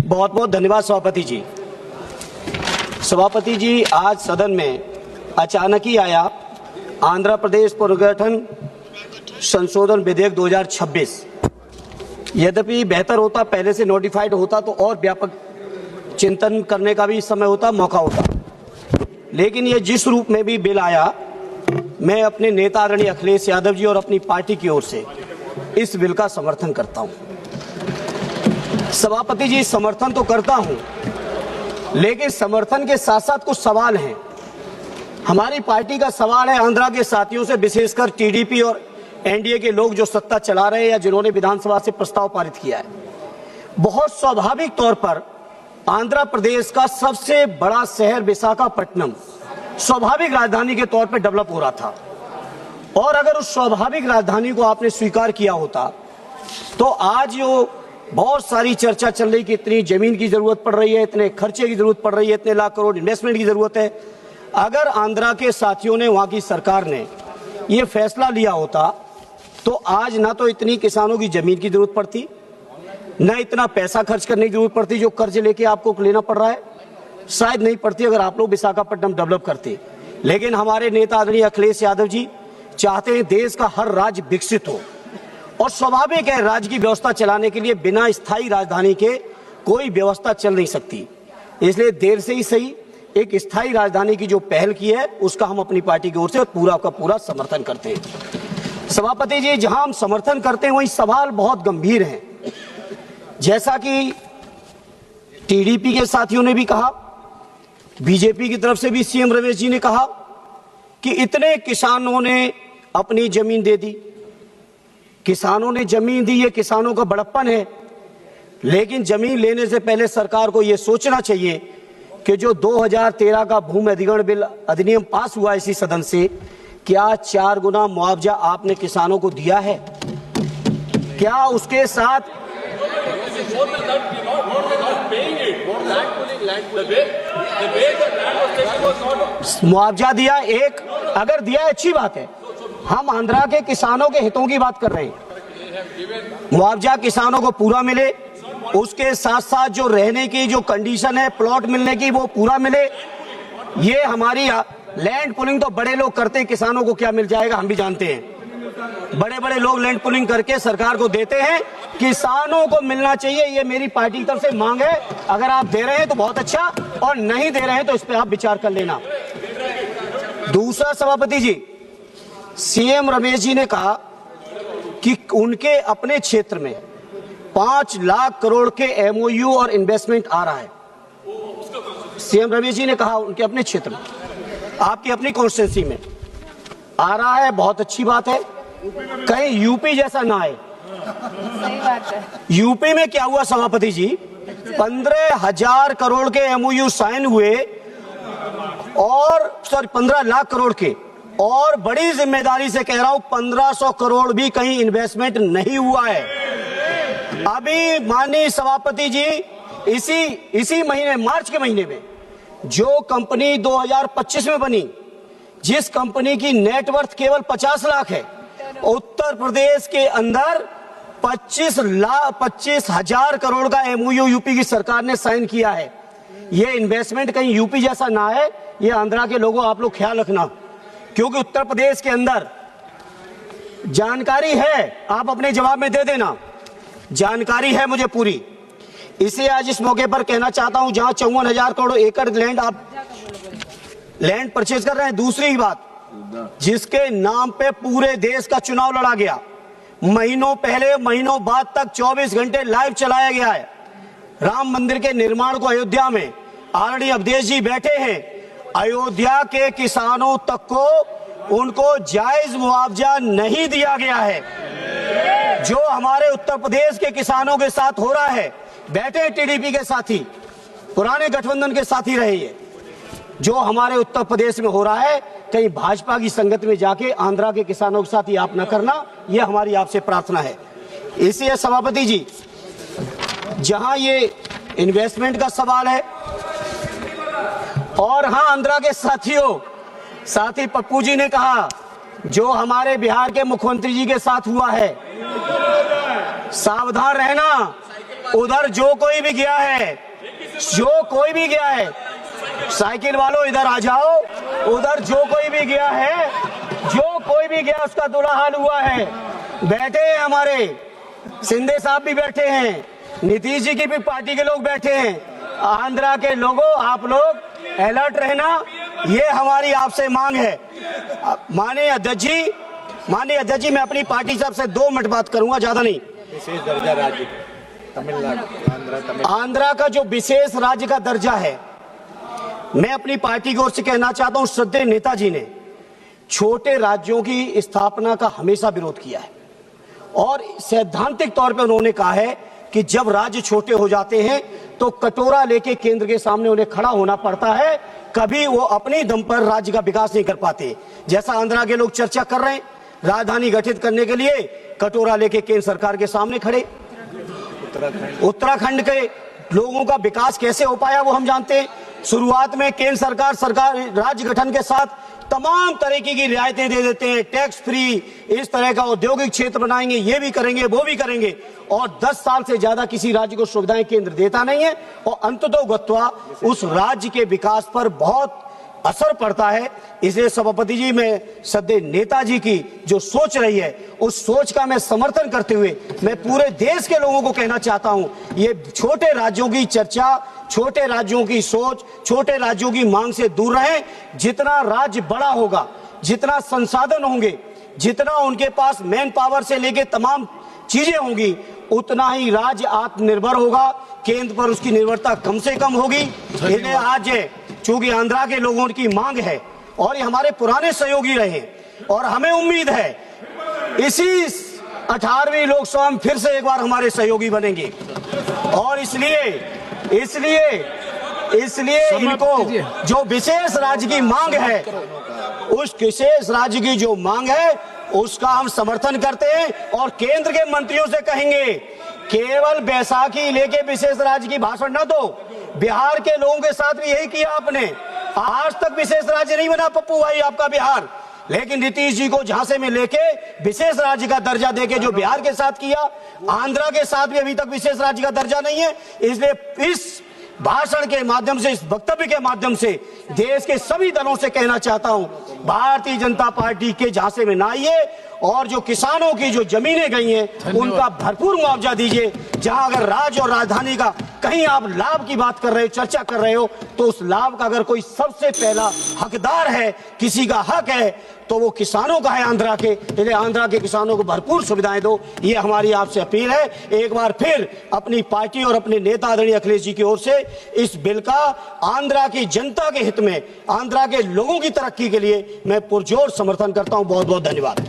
बहुत बहुत धन्यवाद सभापति जी। सभापति जी, आज सदन में अचानक ही आया आंध्र प्रदेश पुनर्गठन संशोधन विधेयक 2026। यद्यपि बेहतर होता पहले से नोटिफाइड होता तो और व्यापक चिंतन करने का भी समय होता, मौका होता, लेकिन ये जिस रूप में भी बिल आया, मैं अपने नेता आदरणीय अखिलेश यादव जी और अपनी पार्टी की ओर से इस बिल का समर्थन करता हूं। सभापति जी, समर्थन तो करता हूं, लेकिन समर्थन के साथ साथ कुछ सवाल हैं। हमारी पार्टी का सवाल है आंध्रा के साथियों से, विशेषकर टीडीपी और एनडीए के लोग जो सत्ता चला रहे हैं या जिन्होंने विधानसभा से प्रस्ताव पारित किया है। बहुत स्वाभाविक तौर पर आंध्र प्रदेश का सबसे बड़ा शहर विशाखापट्टनम स्वाभाविक राजधानी के तौर पर डेवलप हो रहा था, और अगर उस स्वाभाविक राजधानी को आपने स्वीकार किया होता तो आज जो बहुत सारी चर्चा चल रही कि इतनी जमीन की जरूरत पड़ रही है, इतने खर्चे की जरूरत पड़ रही है, इतने लाख करोड़ इन्वेस्टमेंट की जरूरत है, अगर आंध्रा के साथियों ने, वहां की सरकार ने ये फैसला लिया होता तो आज ना तो इतनी किसानों की जमीन की जरूरत पड़ती, न इतना पैसा खर्च करने की जरूरत पड़ती जो कर्ज लेके आपको लेना पड़ रहा है, शायद नहीं पड़ती अगर आप लोग विशाखापट्टनम डेवलप करते। लेकिन हमारे नेता आदरणीय अखिलेश यादव जी चाहते हैं देश का हर राज्य विकसित हो, और स्वाभाविक है राज्य की व्यवस्था चलाने के लिए बिना स्थायी राजधानी के कोई व्यवस्था चल नहीं सकती। इसलिए देर से ही सही एक स्थायी राजधानी की जो पहल की है उसका हम अपनी पार्टी की ओर से पूरा का पूरा समर्थन करते हैं। सभापति जी, जहां हम समर्थन करते हैं वहीं सवाल बहुत गंभीर हैं। जैसा कि टीडीपी के साथियों ने भी कहा, बीजेपी की तरफ से भी सीएम रमेश जी ने कहा कि इतने किसानों ने अपनी जमीन दे दी, किसानों ने जमीन दी, ये किसानों का बड़प्पन है। लेकिन जमीन लेने से पहले सरकार को यह सोचना चाहिए कि जो 2013 का भूमि अधिग्रहण बिल अधिनियम पास हुआ इसी सदन से, क्या 4 गुना मुआवजा आपने किसानों को दिया है? क्या उसके साथ मुआवजा दिया? एक अगर दिया है अच्छी बात है, हम आंध्रा के किसानों के हितों की बात कर रहे हैं। मुआवजा किसानों को पूरा मिले, उसके साथ साथ जो रहने की जो कंडीशन है प्लॉट मिलने की वो पूरा मिले। ये हमारी लैंड पुलिंग तो बड़े लोग करते हैं, किसानों को क्या मिल जाएगा हम भी जानते हैं। बड़े बड़े लोग लैंड पुलिंग करके सरकार को देते हैं, किसानों को मिलना चाहिए, ये मेरी पार्टी की तरफ से मांग है। अगर आप दे रहे हैं तो बहुत अच्छा, और नहीं दे रहे हैं तो इस पर आप विचार कर लेना। दूसरा सभापति जी, सीएम रमेश जी ने कहा कि उनके अपने क्षेत्र में 5 लाख करोड़ के एमओयू और इन्वेस्टमेंट आ रहा है। सीएम रमेश जी ने कहा उनके अपने क्षेत्र में, आपकी अपनी कॉन्स्टिट्यूंसी में आ रहा है, बहुत अच्छी बात है। कहीं यूपी जैसा ना आए। सही बात है। यूपी में क्या हुआ सभापति जी, 15,000 करोड़ के एमओयू साइन हुए, और 15 लाख करोड़ के, और बड़ी जिम्मेदारी से कह रहा हूं 1500 करोड़ भी कहीं इन्वेस्टमेंट नहीं हुआ है। अभी माननीय सभापति जी इसी महीने, मार्च के महीने में जो कंपनी 2025 में बनी, जिस कंपनी की नेटवर्थ केवल 50 लाख है, उत्तर प्रदेश के अंदर 25,000 करोड़ का एमओयू यूपी की सरकार ने साइन किया है। ये इन्वेस्टमेंट कहीं यूपी जैसा ना है, ये आंध्रा के लोगों आप लोग ख्याल रखना, क्योंकि उत्तर प्रदेश के अंदर जानकारी है, आप अपने जवाब में दे देना, जानकारी है मुझे पूरी। इसे आज इस मौके पर कहना चाहता हूं, जहां 54,000 करोड़ एकड़ लैंड आप लैंड परचेज कर रहे हैं। दूसरी बात, जिसके नाम पे पूरे देश का चुनाव लड़ा गया, महीनों पहले महीनों बाद तक 24 घंटे लाइव चलाया गया है। राम मंदिर के निर्माण को अयोध्या में आदरणीय अवधेश जी बैठे हैं, अयोध्या के किसानों तक को उनको जायज मुआवजा नहीं दिया गया है। जो हमारे उत्तर प्रदेश के किसानों के साथ हो रहा है, बैठे टीडीपी के साथी, पुराने गठबंधन के साथी रहे, ये जो हमारे उत्तर प्रदेश में हो रहा है, कहीं भाजपा की संगत में जाके आंध्रा के किसानों के साथ ये आप न करना, ये हमारी आपसे प्रार्थना है। इसलिए सभापति जी, जहां ये इन्वेस्टमेंट का सवाल है, और हां आंध्रा के साथी पप्पू जी ने कहा जो हमारे बिहार के मुख्यमंत्री जी के साथ हुआ है, सावधान रहना, उधर जो कोई भी गया है, जो कोई भी गया है, साइकिल वालों इधर आ जाओ। उधर जो कोई भी गया है, जो कोई भी गया उसका बुरा हाल हुआ है। बैठे हैं हमारे शिंदे साहब भी बैठे हैं, नीतीश जी की भी पार्टी के लोग बैठे हैं। आंध्रा के लोगों, आप लोग अलर्ट रहना, ये हमारी आपसे मांग है। माननीय अध्यक्ष जी, मैं अपनी पार्टी साहब से 2 मिनट बात करूंगा, ज्यादा नहीं। विशेष दर्जा राज्य तमिलनाडु, आंध्रा का जो विशेष राज्य का दर्जा है, मैं अपनी पार्टी की ओर से कहना चाहता हूं, श्रद्धेय नेताजी ने छोटे राज्यों की स्थापना का हमेशा विरोध किया है और सैद्धांतिक तौर पर उन्होंने कहा है कि जब राज्य छोटे हो जाते हैं तो कटोरा लेके केंद्र के सामने उन्हें खड़ा होना पड़ता है, कभी वो अपने दम पर राज्य का विकास नहीं कर पाते। जैसा आंध्रा के लोग चर्चा कर रहे हैं, राजधानी गठित करने के लिए कटोरा लेके केंद्र सरकार के सामने खड़े। उत्तराखंड के लोगों का विकास कैसे हो पाया वो हम जानते हैं। शुरुआत में केंद्र सरकार राज्य गठन के साथ तमाम तरीके की रियायतें दे देते हैं, टैक्स फ्री, इस तरह का औद्योगिक क्षेत्र बनाएंगे, ये भी करेंगे, वो भी करेंगे, और 10 साल से ज्यादा किसी राज्य को सुविधाएं केंद्र देता नहीं है और अंततोगत्वा उस राज्य के विकास पर बहुत असर पड़ता है। इसलिए सभापति जी, मैं श्रद्धेय नेताजी की जो सोच रही है, उस सोच का मैं समर्थन करते हुए मैं पूरे देश के लोगों को कहना चाहता हूं, ये छोटे राज्यों की चर्चा, छोटे राज्यों की सोच, छोटे राज्यों की मांग से दूर रहें। जितना राज्य बड़ा होगा, जितना संसाधन होंगे, जितना उनके पास मैन पावर से लेके तमाम चीजें होंगी, उतना ही राज्य आत्मनिर्भर होगा, केंद्र पर उसकी निर्भरता कम से कम होगी। इन्हें आज चूंकि आंध्रा के लोगों की मांग है और ये हमारे पुराने सहयोगी रहे और हमें उम्मीद है इसी 18वीं लोकसभा में फिर से एक बार हमारे सहयोगी बनेंगे और इसलिए इनको जो विशेष राज्य की मांग है, उस विशेष राज्य की जो मांग है उसका हम समर्थन करते हैं और केंद्र के मंत्रियों से कहेंगे, केवल बैसाखी लेके विशेष राज्य की भाषण न दो। बिहार के लोगों के साथ भी यही किया आपने, आज तक विशेष राज्य नहीं बना पप्पू भाई आपका बिहार, लेकिन नीतीश जी को झांसे में लेके विशेष राज्य का दर्जा देके जो बिहार के साथ किया, आंध्रा के साथ भी अभी तक विशेष राज्य का दर्जा नहीं है। इसलिए इस भाषण के माध्यम से, इस वक्तव्य के माध्यम से देश के सभी दलों से कहना चाहता हूं, भारतीय जनता पार्टी के झांसे में ना आइए और जो किसानों की जो जमीनें गई हैं उनका भरपूर मुआवजा दीजिए। जहां अगर राज्य और राजधानी का कहीं आप लाभ की बात कर रहे हो, चर्चा कर रहे हो, तो उस लाभ का अगर कोई सबसे पहला हकदार है, किसी का हक है, तो वो किसानों का है आंध्रा के। इसलिए आंध्रा के किसानों को भरपूर सुविधाएं दो, ये हमारी आपसे अपील है। एक बार फिर अपनी पार्टी और अपने नेता आदरणीय अखिलेश जी की ओर से इस बिल का आंध्रा की जनता के हित में, आंध्रा के लोगों की तरक्की के लिए मैं पुरजोर समर्थन करता हूं। बहुत बहुत धन्यवाद।